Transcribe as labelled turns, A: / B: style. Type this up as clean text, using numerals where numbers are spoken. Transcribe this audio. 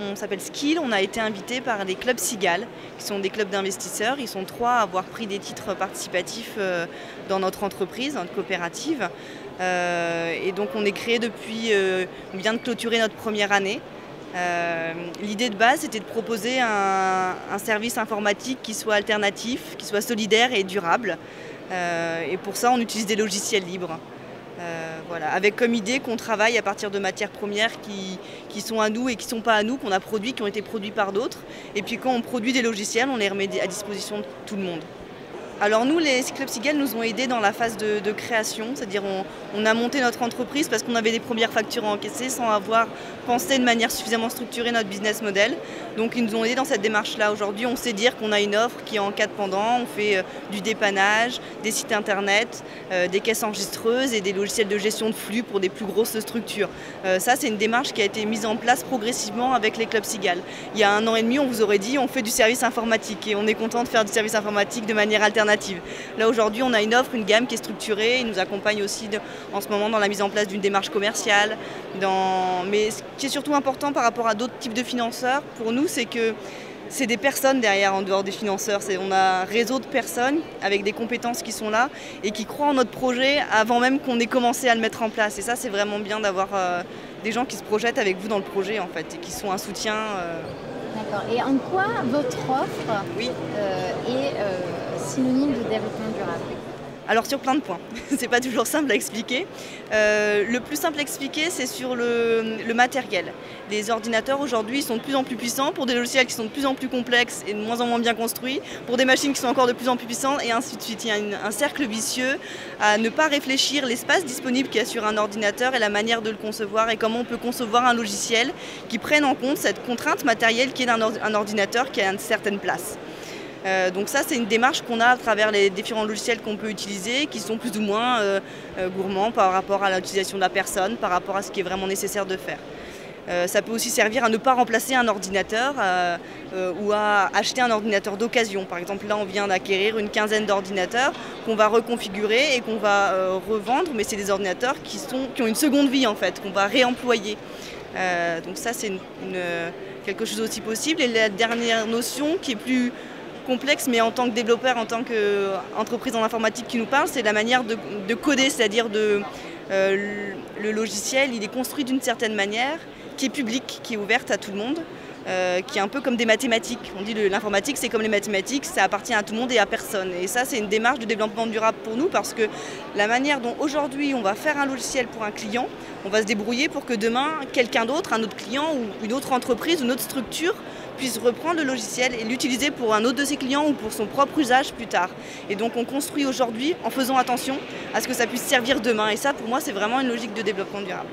A: on s'appelle Skill, on a été invité par les clubs Cigale, qui sont des clubs d'investisseurs. Ils sont 3 à avoir pris des titres participatifs dans notre entreprise, notre coopérative. Et donc on est créé depuis, on vient de clôturer notre première année. L'idée de base, c'était de proposer un service informatique qui soit alternatif, qui soit solidaire et durable. Et pour ça, on utilise des logiciels libres. Voilà, avec comme idée qu'on travaille à partir de matières premières qui sont à nous et qui ne sont pas à nous, qu'on a produit, qui ont été produits par d'autres. Et puis quand on produit des logiciels, on les remet à disposition de tout le monde. Alors nous, les clubs Cigale nous ont aidés dans la phase de création, c'est-à-dire on a monté notre entreprise parce qu'on avait des premières factures à encaisser sans avoir pensé de manière suffisamment structurée notre business model. Donc ils nous ont aidés dans cette démarche-là. Aujourd'hui, on sait dire qu'on a une offre qui est en 4 pendants. On fait du dépannage, des sites internet, des caisses enregistreuses et des logiciels de gestion de flux pour des plus grosses structures. Ça, c'est une démarche qui a été mise en place progressivement avec les clubs Cigale. Il y a 1 an et demi, on vous aurait dit on fait du service informatique et on est content de faire du service informatique de manière alternative. Là aujourd'hui on a une offre, une gamme qui est structurée, ils nous accompagnent aussi en ce moment dans la mise en place d'une démarche commerciale. Mais ce qui est surtout important par rapport à d'autres types de financeurs, pour nous c'est que c'est des personnes derrière en dehors des financeurs. On a un réseau de personnes avec des compétences qui sont là et qui croient en notre projet avant même qu'on ait commencé à le mettre en place. Et ça c'est vraiment bien d'avoir des gens qui se projettent avec vous dans le projet en fait et qui sont un soutien.
B: D'accord. Et en quoi votre offre est synonyme de développement durable?
A: Alors sur plein de points, c'est pas toujours simple à expliquer. Le plus simple à expliquer, c'est sur le matériel. Les ordinateurs aujourd'hui sont de plus en plus puissants pour des logiciels qui sont de plus en plus complexes et de moins en moins bien construits, pour des machines qui sont encore de plus en plus puissantes et ainsi de suite. Il y a un cercle vicieux à ne pas réfléchir l'espace disponible qu'il y a sur un ordinateur et la manière de le concevoir et comment on peut concevoir un logiciel qui prenne en compte cette contrainte matérielle qui est d'un ordinateur qui a une certaine place. Donc ça c'est une démarche qu'on a à travers les différents logiciels qu'on peut utiliser, qui sont plus ou moins gourmands par rapport à l'utilisation de la personne, par rapport à ce qui est vraiment nécessaire de faire. Ça peut aussi servir à ne pas remplacer un ordinateur ou à acheter un ordinateur d'occasion. Par exemple là on vient d'acquérir une 15aine d'ordinateurs qu'on va reconfigurer et qu'on va revendre, mais c'est des ordinateurs qui ont une seconde vie en fait, qu'on va réemployer. Donc ça c'est quelque chose aussi possible. Et la dernière notion qui est plus complexe, mais en tant que développeur, en tant qu'entreprise en informatique qui nous parle, c'est la manière de coder, c'est-à-dire le logiciel, il est construit d'une certaine manière, qui est publique, qui est ouverte à tout le monde, qui est un peu comme des mathématiques. On dit l'informatique, c'est comme les mathématiques, ça appartient à tout le monde et à personne. Et ça, c'est une démarche de développement durable pour nous, parce que la manière dont aujourd'hui on va faire un logiciel pour un client, on va se débrouiller pour que demain, quelqu'un d'autre, un autre client ou une autre entreprise, une autre structure, puisse reprendre le logiciel et l'utiliser pour un autre de ses clients ou pour son propre usage plus tard. Et donc on construit aujourd'hui en faisant attention à ce que ça puisse servir demain. Et ça, pour moi, c'est vraiment une logique de développement durable.